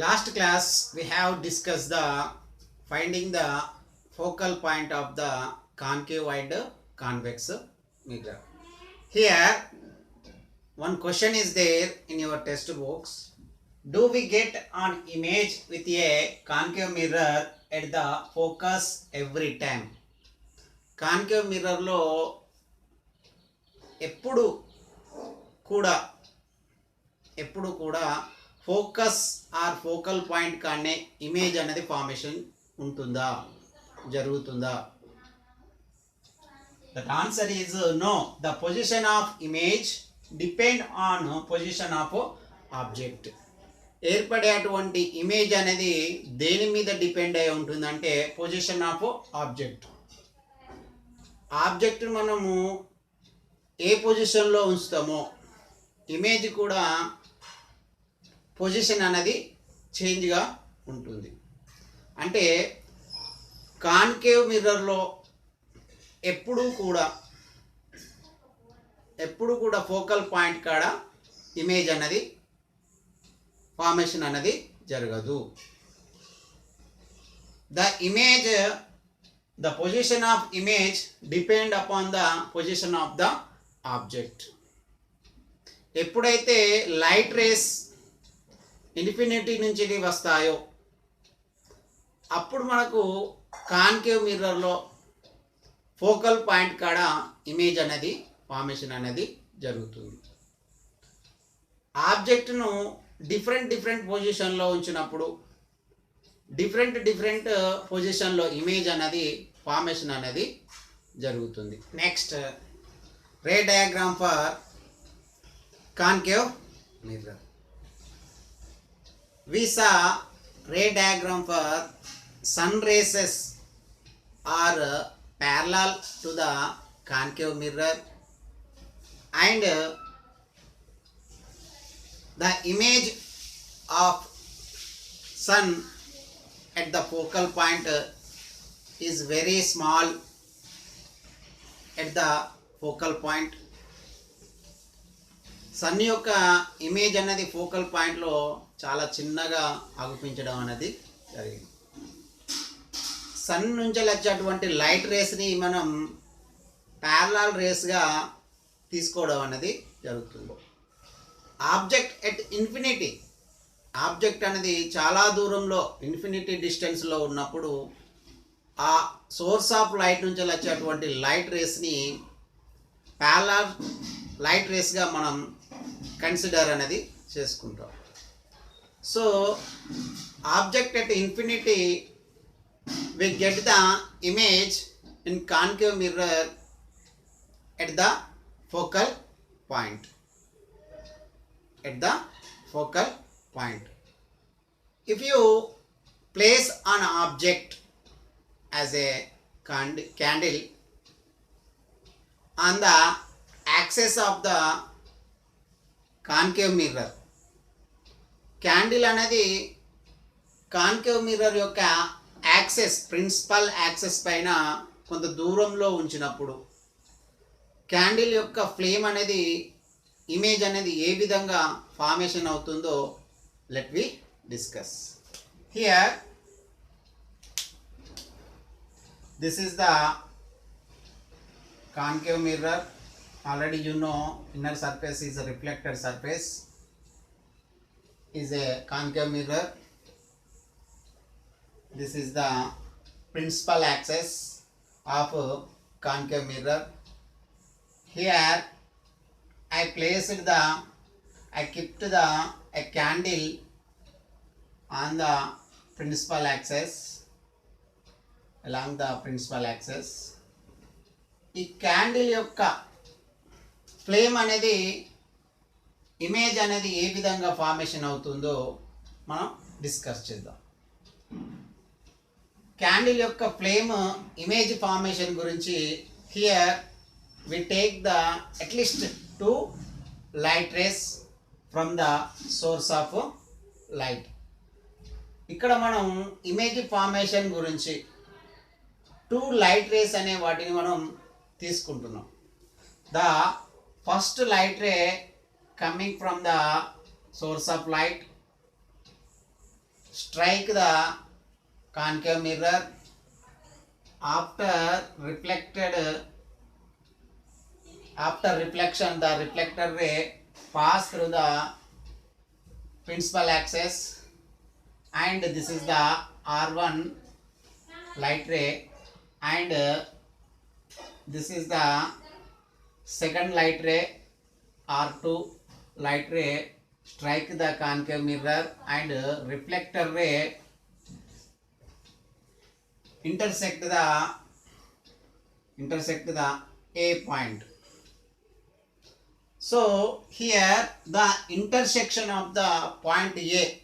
Last class we have discussed the finding the focal point of the concave and convex mirror. Here one question is there in your textbooks. Do we get an image with a concave mirror at the focus every time? Concave mirror లో ఎప్పుడు కూడా focus or focal point కానే image అనేది formation ఉంటుందా, జరుగుతుందా? That answer is no. The position of image depend on position of object. ఏర్పడేటువంటి image అనేది దేని మీద డిపెండ్ అయి ఉంటుందంటే పొజిషన్ ఆఫ్ ఆబ్జెక్ట్. ఆబ్జెక్ట్ మనము ఏ పొజిషన్లో ఉంచుతామో ఇమేజ్ కూడా పొజిషన్ అనేది చేంజ్గా ఉంటుంది. అంటే కాన్కేవ్ మిర్రర్లో ఎప్పుడూ కూడా ఫోకల్ పాయింట్ కాడ ఇమేజ్ అనేది ఫార్మేషన్ అనేది జరగదు. The position of image depend upon the position of the object. ఎప్పుడైతే లైట్ రేస్ ఇన్ఫినిటీ నుంచి వస్తాయో అప్పుడు మనకు కాన్కేవ్ మిర్రర్లో ఫోకల్ పాయింట్ కాడ ఇమేజ్ అనేది ఫార్మేషన్ అనేది జరుగుతుంది. ఆబ్జెక్ట్ను డిఫరెంట్ పొజిషన్లో ఉంచినప్పుడు డిఫరెంట్ పొజిషన్లో ఇమేజ్ అనేది ఫార్మేషన్ అనేది జరుగుతుంది. Next ray diagram for concave mirror. We saw ray diagram for sun rays are parallel to the concave mirror and the image of sun at the focal point is very small at the focal point. Sun యొక్క image అనేది focal పాయింట్లో చాలా చిన్నగా ఆగుపించడం అనేది జరిగింది. Sun నుంచి వచ్చేటువంటి light రేస్ని మనం ప్యారలల్ రేస్గా తీసుకోవడం అనేది జరుగుతుంది. ఆబ్జెక్ట్ ఎట్ ఇన్ఫినిటీ, ఆబ్జెక్ట్ అనేది చాలా దూరంలో ఇన్ఫినిటీ డిస్టెన్స్లో ఉన్నప్పుడు ఆ సోర్స్ ఆఫ్ లైట్ నుంచి వచ్చేటువంటి లైట్ రేస్ని ప్యారలల్ లైట్ రేస్గా మనం కన్సిడర్ అనేది చేసుకుంటాం. So object at infinity we get the image in concave mirror at the focal point. If you place an object as a candle on the axis of the concave mirror, candle అనేది concave mirror యొక్క principal axis పైన కొంత దూరంలో ఉంచినప్పుడు candle యొక్క flame అనేది image అనేది ఏ విధంగా ఫార్మేషన్ అవుతుందో let we discuss. Here this is the concave mirror. Already you know inner surface is a reflected surface, is a concave mirror. This is the principal axis of a concave mirror. Here I kept a candle on the principal axis, along the principal axis. ఈ candle యొక్క flame అనేది image అనేది ఏ విధంగా formation అవుతుందో మనం discuss చేద్దాం. Candle యొక్క ఫ్లేమ్ ఇమేజ్ ఫార్మేషన్ గురించి here we take the at least 2 light rays from the source of light. ఇక్కడ మనం ఇమేజ్ ఫార్మేషన్ గురించి 2 లైట్ రేస్ అనే వాటిని మనం తీసుకుంటున్నాం. The first light ray coming from the source of light strike the concave mirror. After reflection, the reflector ray pass through the principal axis, and this is the R1 light ray, and this is the second light ray, R2 light ray, strike the concave mirror, and reflector ray intersect the A point. So here the intersection of the point A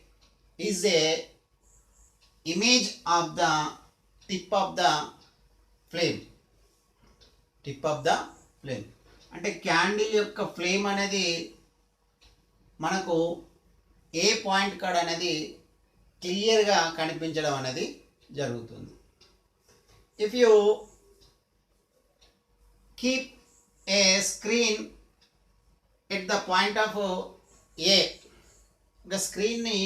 is a image of the tip of the flame. అంటే candle యొక్క flame అనేది మనకు ఏ point కాడ అనేది క్లియర్గా కనిపించడం అనేది జరుగుతుంది. If you keep a screen at the point of a, ఒక స్క్రీన్ని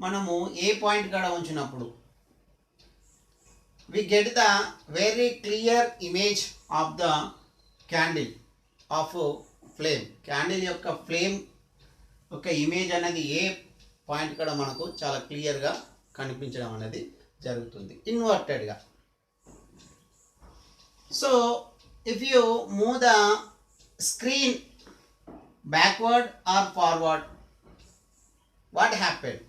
మనము ఏ పాయింట్ కాడ ఉంచినప్పుడు we get the very clear image of the candle of flame. Candle యొక్క ఫ్లేమ్ ఒక ఇమేజ్ అనేది ఏ పాయింట్ కాడ మనకు చాలా క్లియర్గా కనిపించడం అనేది జరుగుతుంది ఇన్వర్టెడ్గా. So if you move the screen backward or forward, what happen?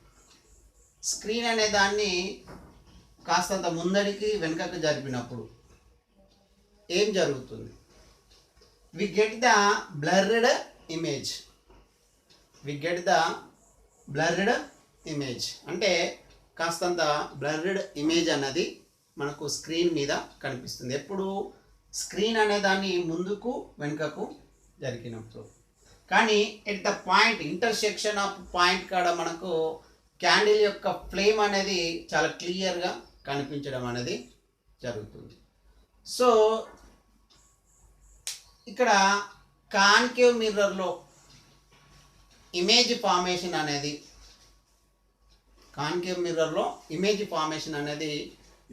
Screen అనే దాన్ని కాస్తంత ముందడికి వెనుకకు జరిపినప్పుడు ఏం జరుగుతుంది? We get the blurred image. అంటే కాస్తంత బ్లర్డ్ ఇమేజ్ అన్నది మనకు స్క్రీన్ మీద కనిపిస్తుంది ఎప్పుడు స్క్రీన్ అనే దాన్ని ముందుకు వెనుకకు జరిగినప్పుడు. కానీ at the point intersection of point కాడ మనకు క్యాండిల్ యొక్క ఫ్లేమ్ అనేది చాలా క్లియర్గా కనిపించడం అనేది జరుగుతుంది. సో ఇక్కడ కాన్కేవ్ మిర్రర్లో ఇమేజ్ ఫార్మేషన్ అనేది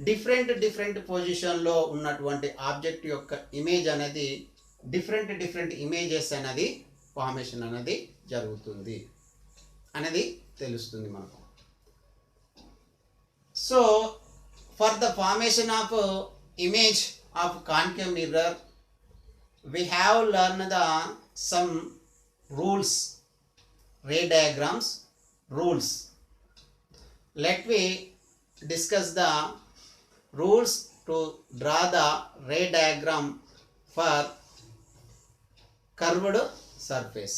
డిఫరెంట్ పొజిషన్లో ఉన్నటువంటి ఆబ్జెక్ట్ యొక్క ఇమేజ్ అనేది డిఫరెంట్ ఇమేజెస్ అనేది ఫార్మేషన్ అనేది జరుగుతుంది అనేది తెలుస్తుంది మనకు. So for the formation of image of concave mirror, we have learned the some rules, ray diagrams rules. Let me discuss the rules to draw the ray diagram for curved surface.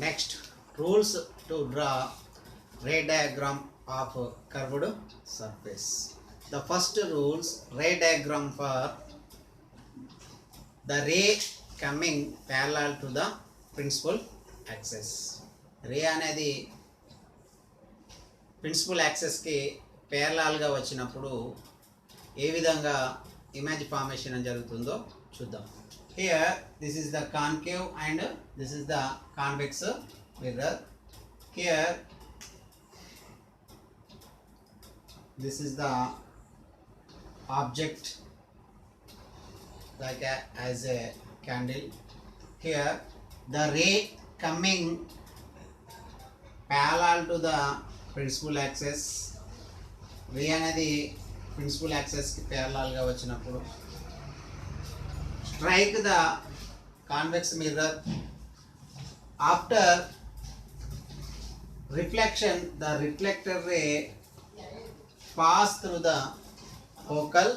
Next, rules to draw ray diagram of curved surface. The first rules, ray diagram for the ray coming parallel to the principal axis. ray అనేది principal యాక్సెస్కి ప్యారలాల్గా వచ్చినప్పుడు ఏ విధంగా image formation జరుగుతుందో చూద్దాం. Here this is the concave and this is the convex mirror. Here this is the object like as a candle. Here the ray coming parallel to the principal axis. ray అనేది principal యాక్సెస్కి ప్యారలాల్గా వచ్చినప్పుడు strike the convex mirror. After reflection, the reflector ray pass through the focal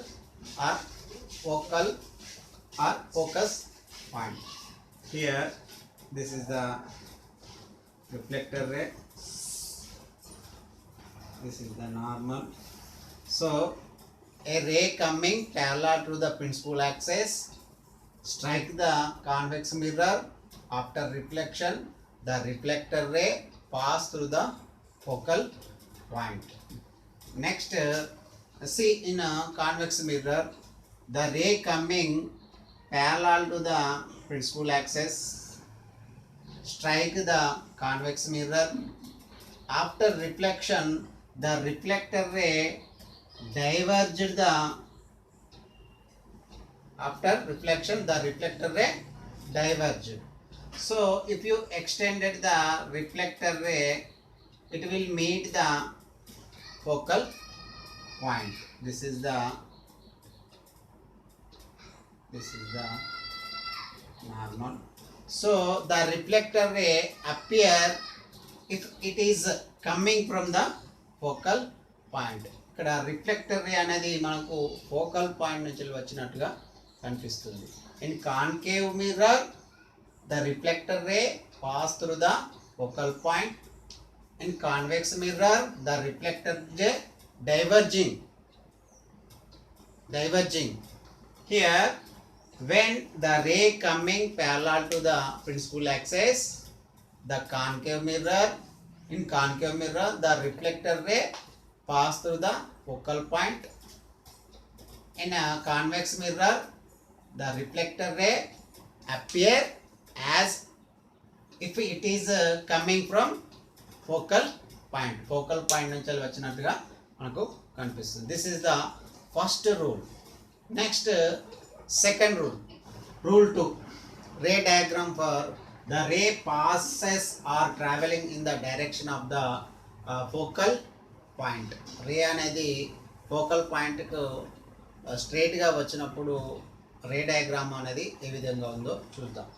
focus point. Here this is the reflector ray, this is the normal. So a ray coming parallel to the principal axis strike the convex mirror. After reflection, the reflector ray pass through the focal point. Next, see in a convex mirror, the ray coming parallel to the principal axis strike the convex mirror. After reflection, the reflector ray diverged the after reflection the reflector ray diverged. So if you extended the reflector ray, it will meet the focal point. This is the normal. So the reflector ray appear if it is coming from the focal point. ఇక్కడ reflector ray అనేది మనకు focal point నుంచి వచ్చినట్టుగా కనిపిస్తుంది. In concave mirror the reflector ray pass through the focal point. In convex mirror the reflector ray diverging. Here when the ray coming parallel to the principal axis, the concave mirror, in concave mirror the reflector ray pass through the focal point. In a convex mirror the reflector ray appear as if it is coming from focal point నుంచి వచ్చినట్టుగా మనకు కనిపిస్తుంది. This is the first rule. Next, second rule. Rule 2. Ray diagram for the ray passes or traveling in the direction of the focal point. రే అనేది focal పాయింట్కు స్ట్రైట్గా వచ్చినప్పుడు రే diagram అనేది ఏ విధంగా ఉందో చూద్దాం.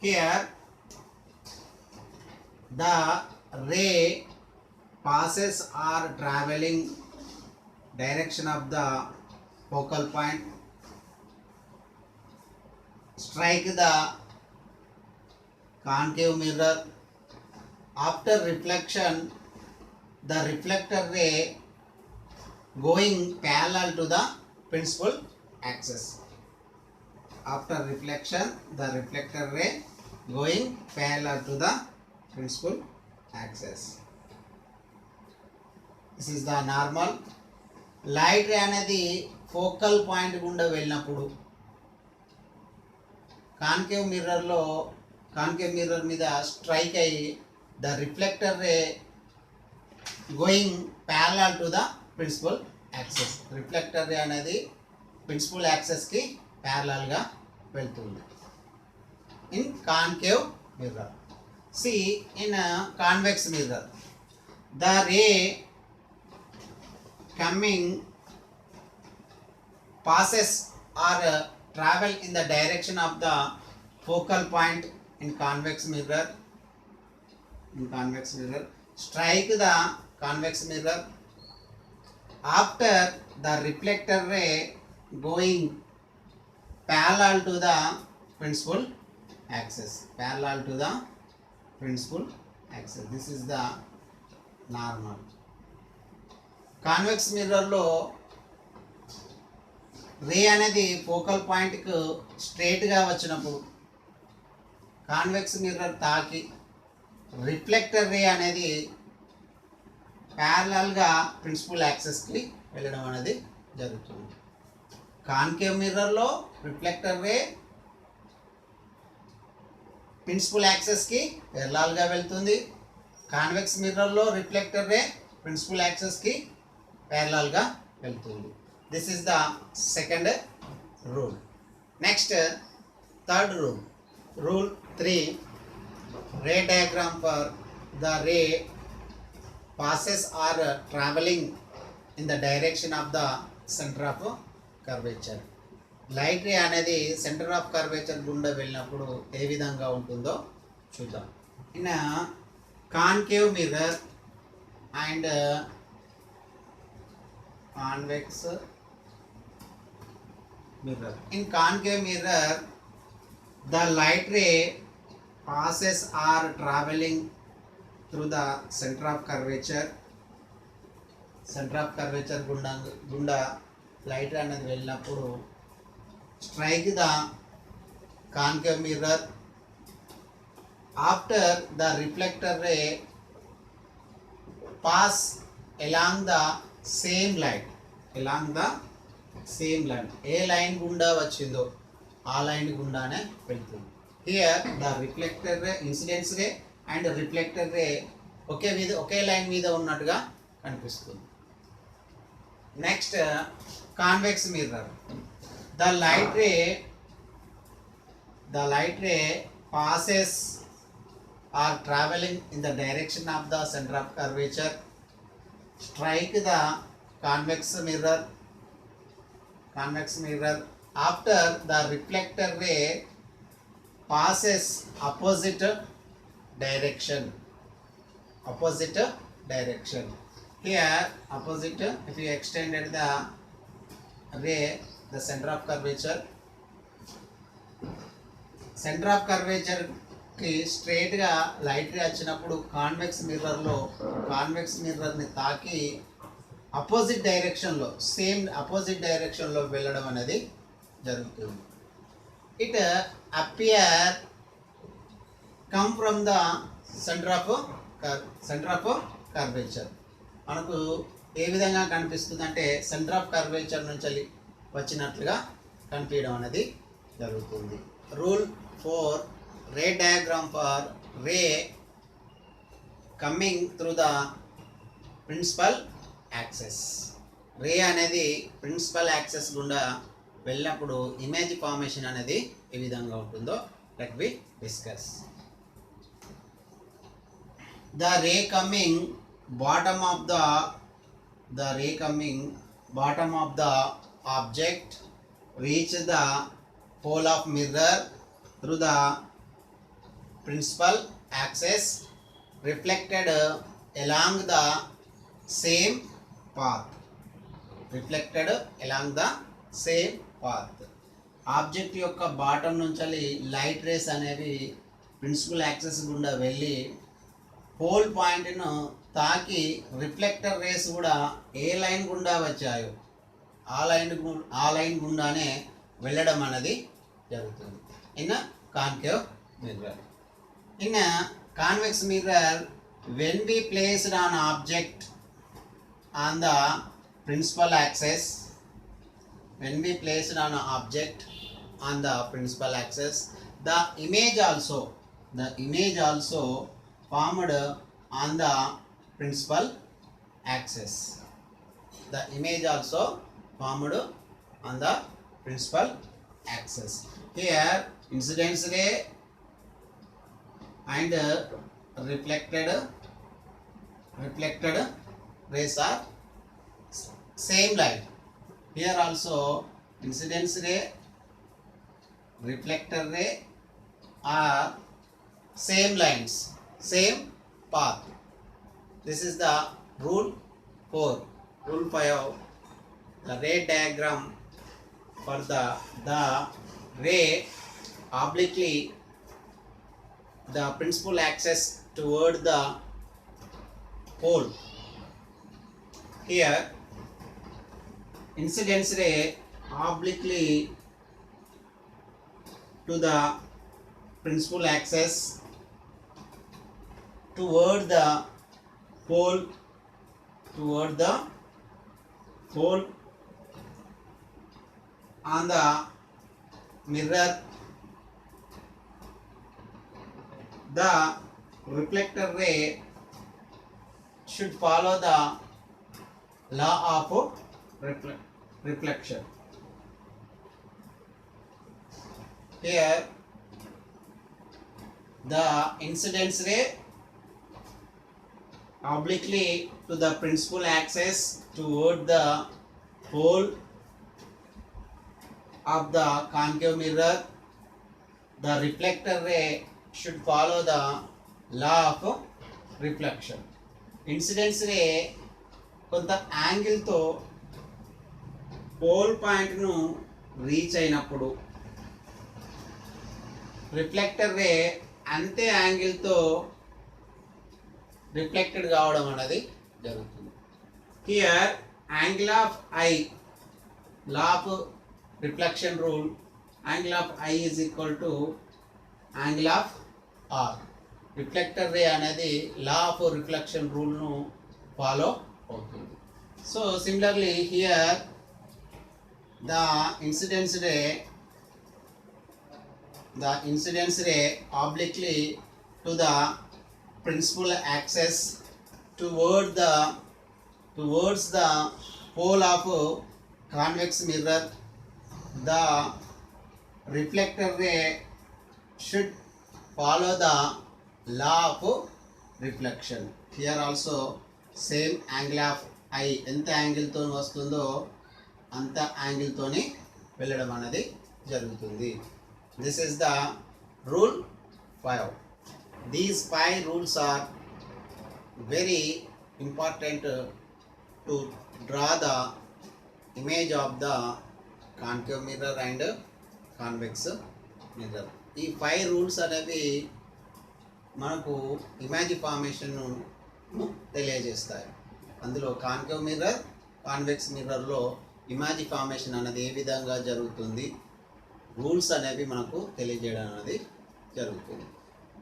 Here the ray passes or traveling direction of the focal point, strike the concave mirror. After reflection, the reflector ray going parallel to the principal axis. After reflection, the reflector ray going parallel to the principal axis. This is the normal. Light ray అనేది focal point గుండా వెళ్ళినప్పుడు concave mirror మీద strike అయ్యి the reflector ray going parallel to the principal axis. Reflector ray అనేది principal యాక్సెస్కి ప్యారలల్గా వెళ్తుంది in concave mirror. See in convex mirror the ray coming passes or travel in the direction of the focal point in convex mirror. Strike the convex mirror. After the reflector ray going parallel to the principal axis. This is the normal. Convex మిర్రర్లో ray అనేది focal పాయింట్కు స్ట్రైట్గా వచ్చినప్పుడు convex mirror తాకి reflector ray అనేది ప్యారలల్గా principal యాక్సెస్కి వెళ్ళడం అనేది జరుగుతుంది. కాన్కేవ్ మిర్రర్లో రిఫ్లెక్టర్ రే ప్రిన్సిపల్ యాక్సెస్కి ప్యారలల్గా వెళ్తుంది. కాన్వెక్స్ మిర్రర్లో రిఫ్లెక్టర్ రే ప్రిన్సిపల్ యాక్సెస్కి ప్యారలల్గా వెళ్తుంది. This is the second rule. Next third rule. Rule 3. Ray diagram for the ray passes or traveling in the direction of the center of curvature. Light ray అనేది centre of curvature గుండా వెళ్ళినప్పుడు ఏ విధంగా ఉంటుందో చూద్దాం. In concave mirror and convex mirror. In concave mirror, the light ray passes or traveling through the center of curvature. గుండా light ray అనేది వెళ్ళినప్పుడు strike the concave mirror. After the reflector ray pass along the same line. ఏ line గుండా వచ్చిందో ఆ line గుండానే వెళ్తుంది. Here the reflector ray, incidence ray and reflector ray ఒకే లైన్ మీద ఉన్నట్టుగా కనిపిస్తుంది. Next convex mirror. The light ray passes or traveling in the direction of the center of curvature strike the convex mirror after the reflector ray passes opposite direction. Here opposite, if you extended the ray, the center of curvature కి స్ట్రైట్గా light ray వచ్చినప్పుడు convex మిర్రర్ని తాకి opposite డైరెక్షన్లో వెళ్ళడం అనేది జరుగుతుంది. It appear come from the centre of curvature. మనకు ఏ విధంగా కనిపిస్తుంది అంటే సెంటర్ ఆఫ్ కర్వేచర్ నుంచి వచ్చినట్లుగా కనిపించడం అనేది జరుగుతుంది. Rule 4, ray diagram for ray coming through the principal axis. Ray అనేది ప్రిన్సిపల్ యాక్సెస్ గుండా వెళ్ళినప్పుడు ఇమేజ్ ఫార్మేషన్ అనేది ఏ విధంగా ఉంటుందో let be discuss. The ray coming bottom of the object reach the pole of mirror through the principal axis reflected along the same path. Object యొక్క bottom నుంచి light race అనేవి principal access గుండా వెళ్ళి pole పాయింట్ను తాకి reflector race కూడా ఏ line గుండా వచ్చాయో ఆ లైన్ గుండానే వెళ్ళడం అనేది జరుగుతుంది. In concave mirror. In convex mirror, when we placed an object on the principal axis, the image also formed on the principal axis. Here incidence ray and reflected rays are same line. Here also incidence ray, reflector ray are same lines, same path. This is the rule 4. Rule 5, the ray diagram for the ray obliquely the principal axis toward the pole. Here incidence ray obliquely to the principal axis toward the pole on the mirror. The reflector ray should follow the law of reflection. Here the incidence ray obliquely to the principal axis toward the pole of the concave mirror. The reflector ray should follow the law of reflection. Incidence ray కొంత యాంగిల్తో pole పాయింట్ను reach అయినప్పుడు reflector ray అంతే యాంగిల్తో reflected కావడం అనేది జరుగుతుంది. Here angle of I, law of reflection rule, angle of I is equal to angle of R. Reflector ray అనేది లా ఆఫ్ రిఫ్లెక్షన్ రూల్ను ఫాలో అవుతుంది. So similarly here the incidence ray the incidence ray obliquely to the principal axis towards the pole of convex mirror. The reflector ray should follow the law of reflection. Here also same angle of eye ఎంత angle తో వస్తుందో అంత angle తోని వెళ్ళడం అనేది జరుగుతుంది. This is the rule 5. These 5 rules are very important to draw the image of the concave mirror and convex mirror. ఈ 5 rules అనేవి మనకు ఇమేజ్ ఫార్మేషన్ను తెలియజేస్తాయి. అందులో కాన్కేవ్ మిర్రర్, కాన్వెక్స్ మిర్రర్లో ఇమేజ్ ఫార్మేషన్ అనేది ఏ విధంగా జరుగుతుంది, రూల్స్ అనేవి మనకు తెలియజేయడం అనేది జరుగుతుంది.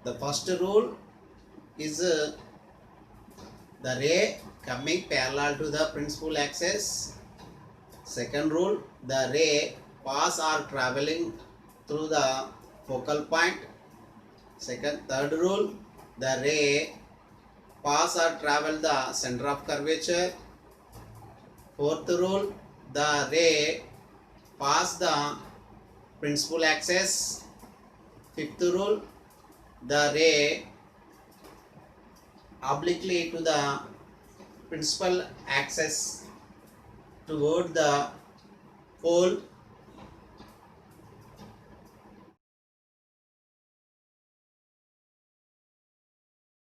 The first rule is the ray coming parallel to the principal axis. Second rule, the ray pass or traveling through the focal point. Third rule, the ray pass or travel the center of curvature. Fourth rule, the ray pass the principal axis. Fifth rule, the ray obliquely to the principal axis toward the pole